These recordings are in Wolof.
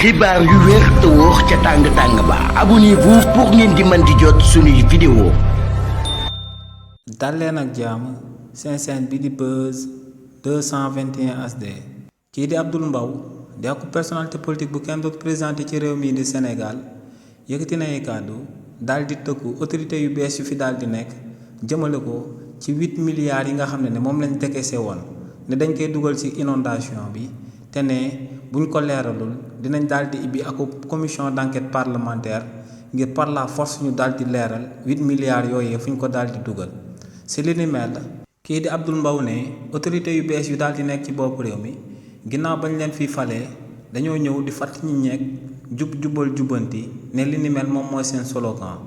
xibaar yu wér te wóor ca tàng ba abonnez-vous pour ngeen di mën di jot suñuy vidéo. dal leen ak jàmm seen chaîne bi di Buzz 221 HD. kii di Abdoul Mbow di ak personnalité politique bu kenn dootu présenté ci réew mi di Sénégal yëkkati na ay kàddu daal di tëkku autorité yu bees yu fi daal di nekk jëmale ko ci 8 milliards yi nga xam ne moom lañ décaissé woon ne dañ koy dugal ci inondation bi te ne buñ ko leeralul dinañ daal di ibbi ak commission d'enquête parlementaire ngir par la force ñu daal di leeral 8 milliards yooyee fu ñu ko daal di dugal si li ni mel kii di Abdoul Mbow ne autorité yu bees yu daal di nekk ci bopp réew mi ginnaaw bañ leen fi falee dañoo ñëw di fàtt ñi ñeeg jubal jubanti ne li ni mel moom mooy seen slogan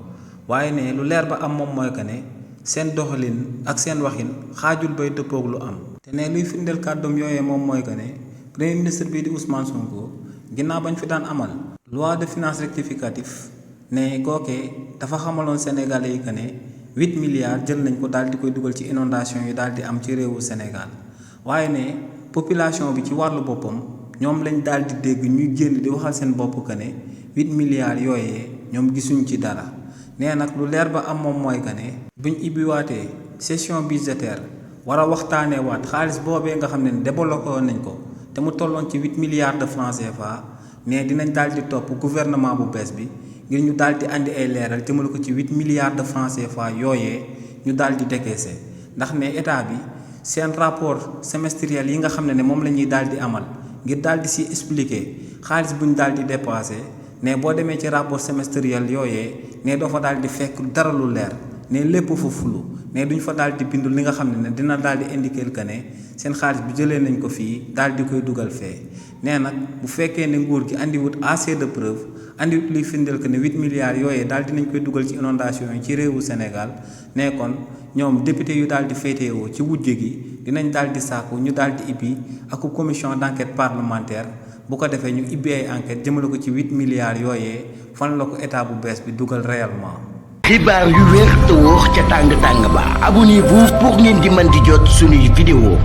waaye ne lu leer ba am moom mooy que ne seen doxalin ak seen waxin xaajul bay dëppoog lu am te ne luy firndeel kàddoom yooyee moom mooy que ne premier ministre bii di Ousmane Sonko ginnaaw bañ fi daan amal loi de finances rectificatif ne kookee dafa xamaloon Sénégalais yi que ne 8 milliards jël nañ ko daal di koy dugal ci inondation yi daal di am ci réewu Sénégal waaye ne population bi ci wàllu boppam ñoom lañ daal di dégg ñuy génn di waxal seen bopp que ne 8 milliards yooyee ñoom gisuñ ci dara nee nag lu leer ba am moom mooy que ne buñ ibbiwaatee session budgétaire war a waxtaanee waat xaalis boobee nga xam ne débloqué woon nañ ko te mu tolloon ci 8 milliards de francs CFA ne dinañ daal di topp gouvernement bu bees bi ngir ñu daal di andi ay leeral jëmale ko ci 8 milliards de francs CFA yooyee ñu daal di décaissé ndax ne état bi seen rapport semestriel yi nga xam ne moom la ñuy daal di amal ngir daal di si expliquer xaalis bu ñu daal di dépassé ne boo demee ci rapport semestriel yooyee ne doo fa daal di fekk dara lu leer ne lépp fa fulu ne duñ fa daal di bindu li nga xam ne dina daal di indiquer que ne seen xaalis bi jëlee nañ ko fii daal di koy dugal fee nee nag bu fekkee ne nguur gi andiwut assez de preuve andiwut luy firndeel que ne 8 milliards yooyee daal dinañ koy dugal ci inondation yi ci réewu Sénégal ne kon ñoom député yu daal di féetewoo ci wujje gi dinañ daal di sàkku ñu daal di ibbi ak commission d'enquête parlementaire bu ko defee ñu ibbi ay enquête jëmale ko ci 8 milliards yooyee fan la ko état bu bees bi dugal réellement. xibaar yu wér te wóor ca tàng ba abonnez-vous pour ngeen di mën di jot suñuy vidéo.